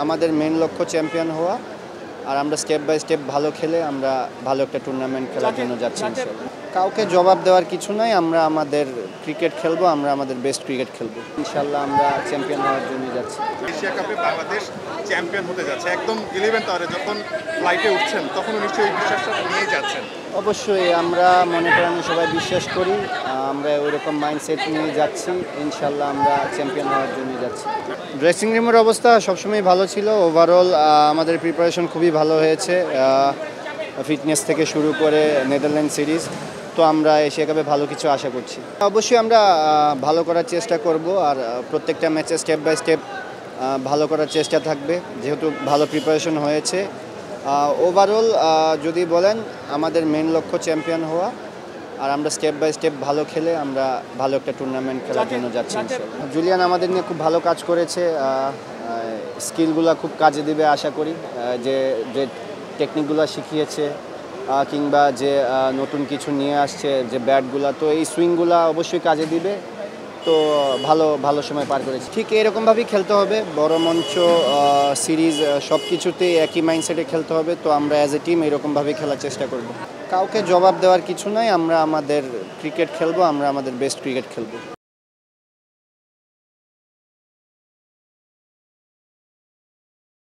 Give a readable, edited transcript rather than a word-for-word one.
আমাদের মেইন লক্ষ্য চ্যাম্পিয়ন হওয়া। আর আমরা স্টেপ বাই স্টেপ ভালো খেলে আমরা ভালো একটা টুর্নামেন্ট খেলার জন্য যাচ্ছি ইনশাআল্লাহ। কাউকে জবাব দেওয়ার কিছু নাই, আমরা আমাদের ক্রিকেট খেলবো, আমরা আমাদের বেস্ট ক্রিকেট খেলবো ইনশাআল্লাহ। আমরা চ্যাম্পিয়ন হওয়ার জন্য যাচ্ছি। এশিয়া কাপে বাংলাদেশ চ্যাম্পিয়ন হতে যাচ্ছে, একদম 11th আওয়ারে যখন ফ্লাইটে উঠছেন তখনও নিশ্চয়ই এই বিশ্বাসটা নিয়ে যাচ্ছেন। অবশ্যই আমরা মনে করেন সবাই বিশ্বাস করি, আমরা ওইরকম মাইন্ডসেট নিয়ে যাচ্ছি ইনশাআল্লাহ। আমরা চ্যাম্পিয়ন হওয়ার জন্য যাচ্ছি। ড্রেসিং রুমের অবস্থা সবসময় ভালো ছিল, ওভারঅল আমাদের প্রিপারেশন খুবই ভালো হয়েছে, ফিটনেস থেকে শুরু করে নেদারল্যান্ড সিরিজ। তো আমরা এশিয়া কাপে ভালো কিছু আশা করছি। অবশ্যই আমরা ভালো করার চেষ্টা করব, আর প্রত্যেকটা ম্যাচে স্টেপ বাই স্টেপ ভালো করার চেষ্টা থাকবে, যেহেতু ভালো প্রিপারেশন হয়েছে। ওভারঅল যদি বলেন, আমাদের মেইন লক্ষ্য চ্যাম্পিয়ন হওয়া। আর আমরা স্টেপ বাই স্টেপ ভালো খেলে আমরা ভালো একটা টুর্নামেন্ট খেলার জন্য যাচ্ছি ইনশাআল্লাহ। জুলিয়ান আমাদের নিয়ে খুব ভালো কাজ করেছে, স্কিলগুলো খুব কাজে দিবে আশা করি। যে যে টেকনিকগুলো শিখিয়েছে কিংবা যে নতুন কিছু নিয়ে আসছে, যে ব্যাটগুলো, তো এই সুইংগুলো অবশ্যই কাজে দিবে। তো ভালো সময় পার করেছি। ঠিক এরকমভাবেই খেলতে হবে, বড় মঞ্চ, সিরিজ, সব কিছুতেই একই মাইন্ডসেটে খেলতে হবে। তো আমরা অ্যাজ এ টিম এরকমভাবেই খেলার চেষ্টা করব। কাউকে জবাব দেওয়ার কিছু নাই, আমরা আমাদের ক্রিকেট খেলবো, আমরা আমাদের বেস্ট ক্রিকেট খেলবো।